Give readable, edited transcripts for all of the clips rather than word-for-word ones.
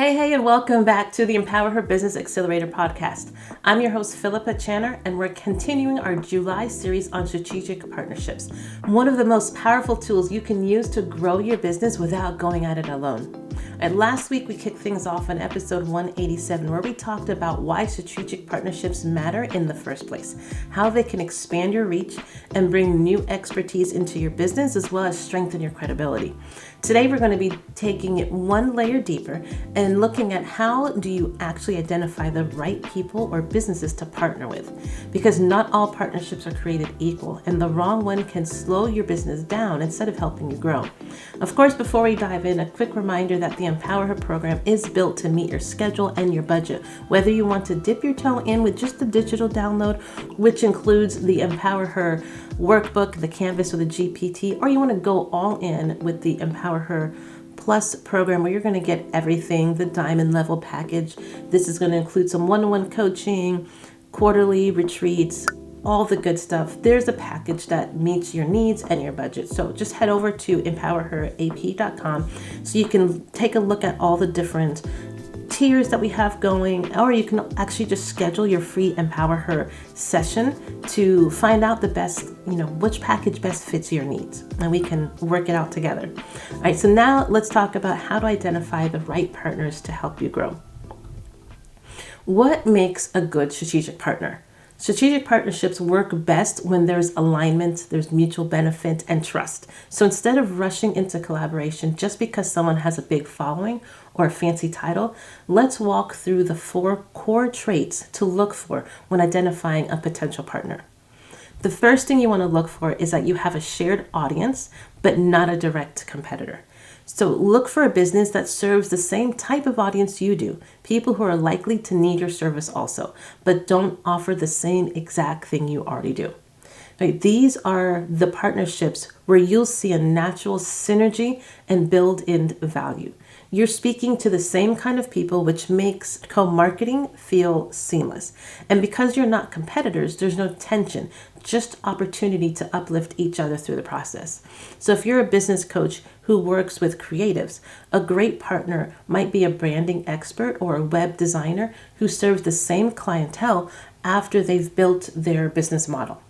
Hey, and welcome back to the Empower Her Business Accelerator podcast. I'm your host, Philippa Channer, and we're continuing our July series on strategic partnerships, one of the most powerful tools you can use to grow your business without going at it alone. And last week, we kicked things off on episode 187, where we talked about why strategic partnerships matter in the first place, how they can expand your reach and bring new expertise into your business, as well as strengthen your credibility. Today, we're going to be taking it one layer deeper and looking at how do you actually identify the right people or businesses to partner with, because not all partnerships are created equal, and the wrong one can slow your business down instead of helping you grow. Of course, before we dive in, a quick reminder that the Empower Her program is built to meet your schedule and your budget. Whether you want to dip your toe in with just the digital download, which includes the Empower Her workbook, the Canvas, or the GPT, or you want to go all in with the Empower Her Plus program where you're going to get everything, the diamond level package. This is going to include some one-on-one coaching, quarterly retreats, all the good stuff. There's a package that meets your needs and your budget. So just head over to empowerherap.com so you can take a look at all the different tiers that we have going, or you can actually just schedule your free Empower Her session to find out the best, which package best fits your needs, and we can work it out together. All right, so now let's talk about how to identify the right partners to help you grow. What makes a good strategic partner? Strategic partnerships work best when there's alignment, there's mutual benefit, and trust. So instead of rushing into collaboration just because someone has a big following or a fancy title, let's walk through the 4 core traits to look for when identifying a potential partner. The first thing you want to look for is that you have a shared audience, but not a direct competitor. So look for a business that serves the same type of audience you do, people who are likely to need your service also, but don't offer the same exact thing you already do. Right, these are the partnerships where you'll see a natural synergy and build in value. You're speaking to the same kind of people, which makes co-marketing feel seamless. And because you're not competitors, there's no tension, just opportunity to uplift each other through the process. So if you're a business coach who works with creatives, a great partner might be a branding expert or a web designer who serves the same clientele after they've built their business model.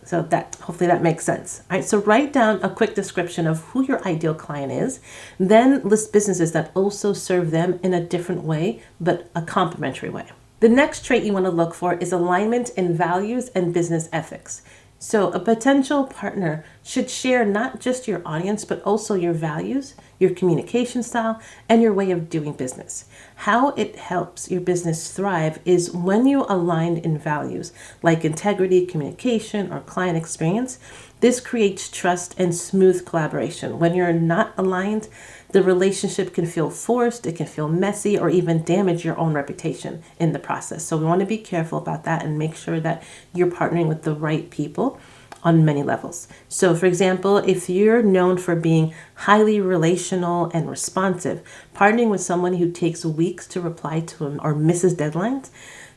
So hopefully that makes sense. All right, so write down a quick description of who your ideal client is, then list businesses that also serve them in a different way, but a complementary way. The next trait you want to look for is alignment in values and business ethics. So a potential partner should share not just your audience, but also your values, your communication style, and your way of doing business. How it helps your business thrive is when you align in values like integrity, communication, or client experience. This creates trust and smooth collaboration. When you're not aligned, the relationship can feel forced, it can feel messy, or even damage your own reputation in the process. So we want to be careful about that and make sure that you're partnering with the right people on many levels. So for example, if you're known for being highly relational and responsive, partnering with someone who takes weeks to reply to him or misses deadlines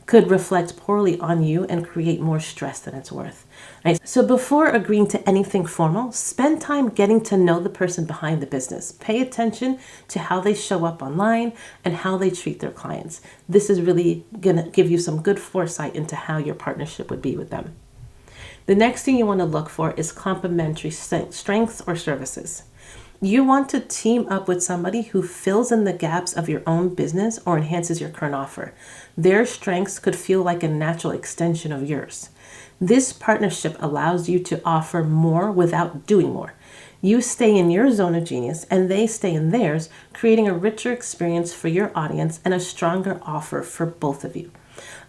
could reflect poorly on you and create more stress than it's worth. Right? So before agreeing to anything formal, spend time getting to know the person behind the business. Pay attention to how they show up online and how they treat their clients. This is really going to give you some good foresight into how your partnership would be with them. The next thing you want to look for is complementary strengths or services. You want to team up with somebody who fills in the gaps of your own business or enhances your current offer. Their strengths could feel like a natural extension of yours. This partnership allows you to offer more without doing more. You stay in your zone of genius and they stay in theirs, creating a richer experience for your audience and a stronger offer for both of you.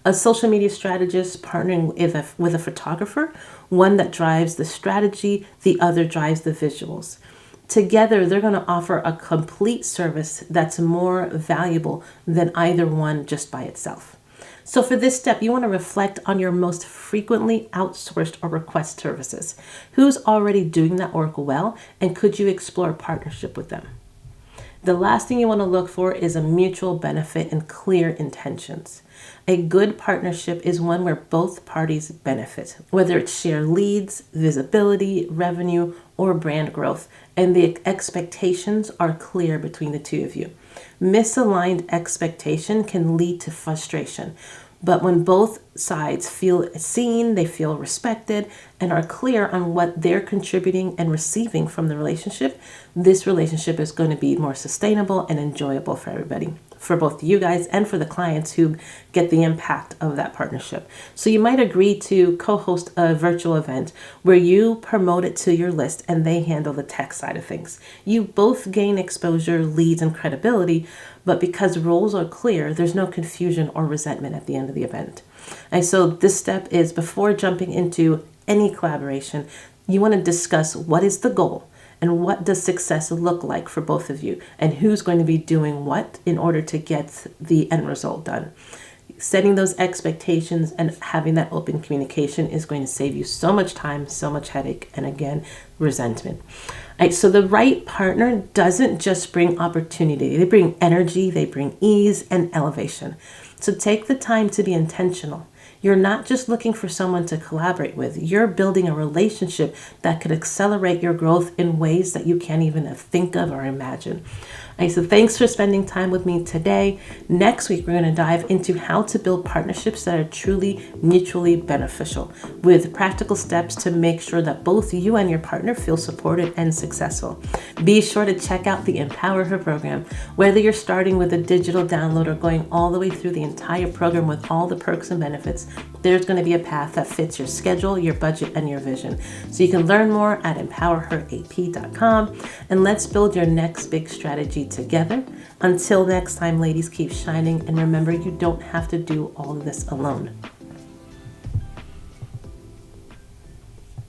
A social media strategist partnering with a photographer, one that drives the strategy, the other drives the visuals. Together, they're going to offer a complete service that's more valuable than either one just by itself. So for this step, you want to reflect on your most frequently outsourced or request services. Who's already doing that work well, and could you explore a partnership with them? The last thing you want to look for is a mutual benefit and clear intentions. A good partnership is one where both parties benefit, whether it's shared leads, visibility, revenue, or brand growth, and the expectations are clear between the two of you. Misaligned expectation can lead to frustration. But when both sides feel seen, they feel respected, and are clear on what they're contributing and receiving from the relationship, this relationship is going to be more sustainable and enjoyable for everybody, for both you guys and for the clients who get the impact of that partnership. So you might agree to co-host a virtual event where you promote it to your list and they handle the tech side of things. You both gain exposure, leads, and credibility, but because roles are clear, there's no confusion or resentment at the end of the event. And so this step is, before jumping into any collaboration, you want to discuss what is the goal and what does success look like for both of you, and who's going to be doing what in order to get the end result done. Setting those expectations and having that open communication is going to save you so much time, so much headache, and again, resentment. All right, so the right partner doesn't just bring opportunity. They bring energy, they bring ease and elevation. So take the time to be intentional. You're not just looking for someone to collaborate with. You're building a relationship that could accelerate your growth in ways that you can't even think of or imagine. All right, so thanks for spending time with me today. Next week, we're going to dive into how to build partnerships that are truly mutually beneficial, with practical steps to make sure that both you and your partner feel supported and successful. Be sure to check out the Empower Her program. Whether you're starting with a digital download or going all the way through the entire program with all the perks and benefits, there's going to be a path that fits your schedule, your budget, and your vision. So you can learn more at empowerherap.com, and let's build your next big strategy together. Until next time, ladies, keep shining, and remember, you don't have to do all of this alone.